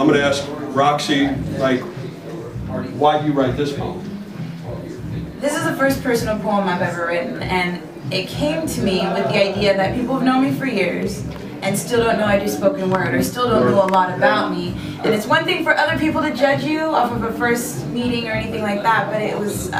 I'm going to ask Roxy, like, why do you write this poem? This is the first personal poem I've ever written, and it came to me with the idea that people have known me for years and still don't know I do spoken word, or still don't know a lot about me. And it's one thing for other people to judge you off of a first meeting or anything like that, but it was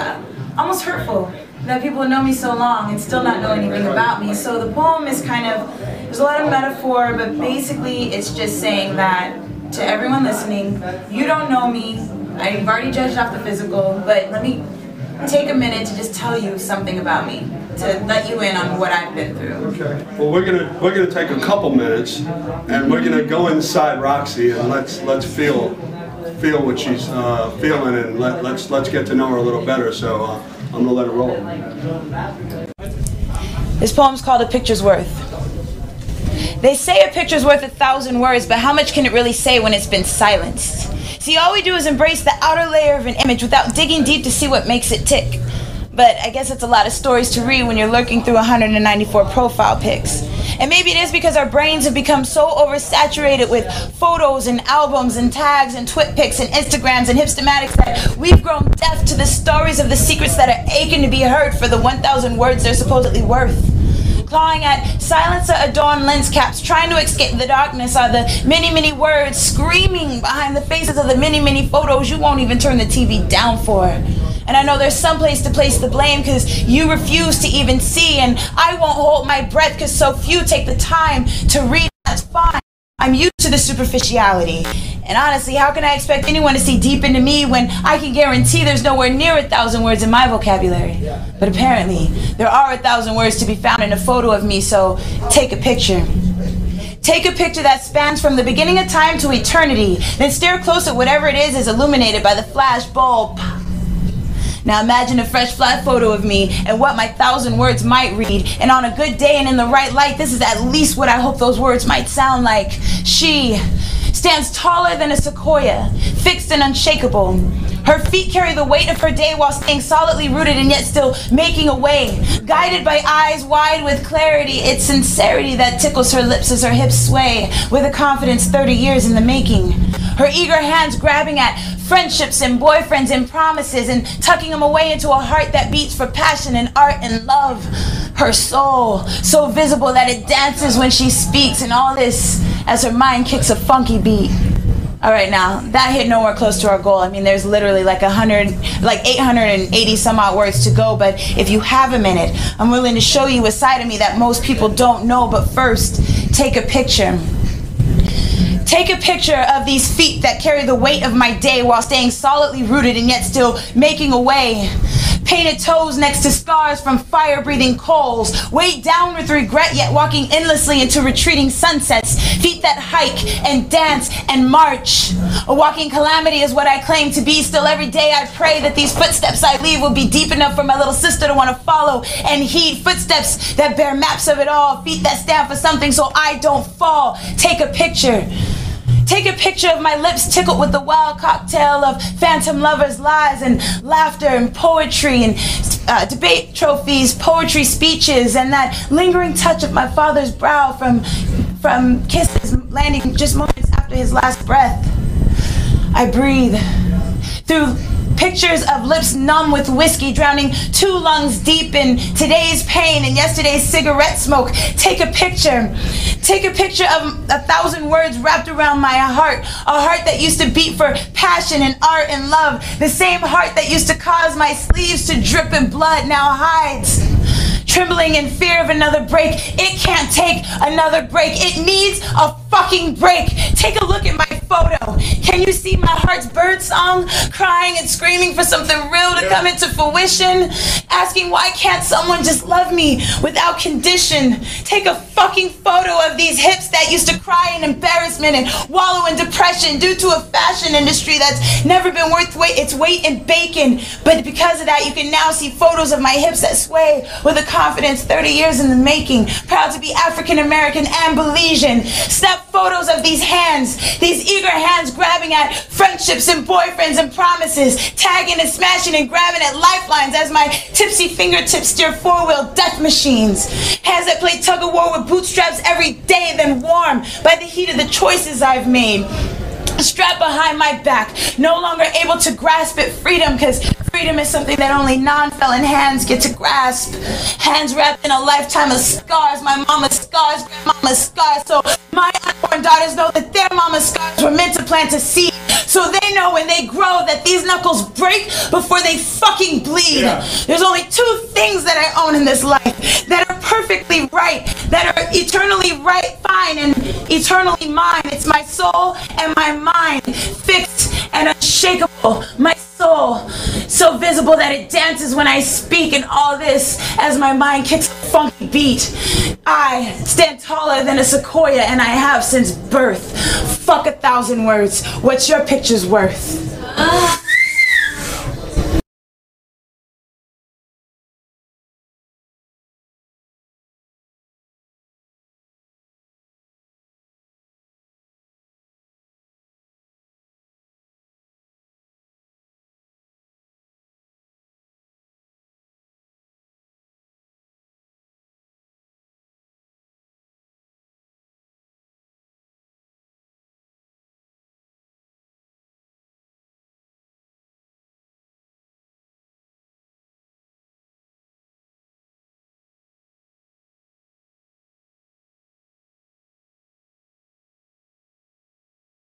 almost hurtful that people know me so long and still not know anything about me. So the poem is kind of, there's a lot of metaphor, but basically it's just saying that to everyone listening, you don't know me, I've already judged off the physical, but let me take a minute to just tell you something about me, to let you in on what I've been through. Okay. Well, we're gonna take a couple minutes, and we're gonna go inside Roxy and let's feel what she's feeling, and let's get to know her a little better. So I'm gonna let her roll. This poem's called A Picture's Worth. They say a picture's worth 1,000 words, but how much can it really say when it's been silenced? See, all we do is embrace the outer layer of an image without digging deep to see what makes it tick. But I guess it's a lot of stories to read when you're lurking through 194 profile pics. And maybe it is because our brains have become so oversaturated with photos and albums and tags and twit pics and Instagrams and hipstomatics that we've grown deaf to the stories of the secrets that are aching to be heard for the 1,000 words they're supposedly worth. Clawing at silencer-adorned lens caps, trying to escape the darkness are the many words screaming behind the faces of the many photos you won't even turn the TV down for. And I know there's some place to place the blame because you refuse to even see, and I won't hold my breath because so few take the time to read. That's fine. I'm used to the superficiality. And honestly, how can I expect anyone to see deep into me when I can guarantee there's nowhere near 1,000 words in my vocabulary? But apparently, there are 1,000 words to be found in a photo of me, so take a picture. Take a picture that spans from the beginning of time to eternity, then stare close at whatever it is illuminated by the flash bulb. Now imagine a fresh flat photo of me and what my 1,000 words might read. And on a good day and in the right light, this is at least what I hope those words might sound like. She stands taller than a sequoia, fixed and unshakable. Her feet carry the weight of her day while staying solidly rooted and yet still making a way. Guided by eyes wide with clarity, it's sincerity that tickles her lips as her hips sway with a confidence 30 years in the making. Her eager hands grabbing at friendships and boyfriends and promises and tucking them away into a heart that beats for passion and art and love. Her soul, so visible that it dances when she speaks, and all this as her mind kicks a funky beat. All right, now that hit nowhere close to our goal. I mean, there's literally like 880 some odd words to go, but if you have a minute, I'm willing to show you a side of me that most people don't know. But first, take a picture. Take a picture of these feet that carry the weight of my day while staying solidly rooted and yet still making a way. Painted toes next to scars from fire-breathing coals, weighed down with regret yet walking endlessly into retreating sunsets, feet that hike and dance and march. A walking calamity is what I claim to be. Still every day I pray that these footsteps I leave will be deep enough for my little sister to want to follow and heed. Footsteps that bear maps of it all, feet that stand for something so I don't fall. Take a picture. Take a picture of my lips tickled with the wild cocktail of phantom lovers' lies and laughter and poetry and debate trophies, poetry speeches, and that lingering touch of my father's brow from kisses landing just moments after his last breath. I breathe through pictures of lips numb with whiskey, drowning 2 lungs deep in today's pain and yesterday's cigarette smoke. Take a picture. Take a picture of 1,000 words wrapped around my heart. A heart that used to beat for passion and art and love. The same heart that used to cause my sleeves to drip in blood now hides, trembling in fear of another break. It can't take another break. It needs a fucking break. Take a look at my photo. Can you see my heart's bird song? Crying and screaming for something real to come into fruition. Asking why can't someone just love me without condition. Take a fucking photo of these hips that used to cry in embarrassment and wallow in depression due to a fashion industry that's never been worth its weight in bacon. But because of that, you can now see photos of my hips that sway with a confidence 30 years in the making. Proud to be African American and Belizean. Snap photos of these hands, these eager hands grabbing at friendships and boyfriends and promises, tagging and smashing and grabbing at lifelines as my tipsy fingertips steer four-wheel death machines. Hands that play tug-of-war with bootstraps every day, then warm by the heat of the choices I've made. strapped behind my back, no longer able to grasp at freedom, because freedom is something that only non-felon hands get to grasp. Hands wrapped in a lifetime of scars, my mama's scars, grandmama's scars, so my unborn daughters know that their mama's scars were meant to plant a seed, so they know when they grow that these knuckles break before they fucking bleed. Yeah. There's only two things that I own in this life that are perfectly right, that are eternally right, fine, and eternally mine. It's my soul and my mind, fixed and unshakable. My soul, so visible that it dances when I speak, and all this as my mind kicks a funky beat. I stand taller than a sequoia, and I have since birth. Fuck 1,000 words. What's your picture's worth?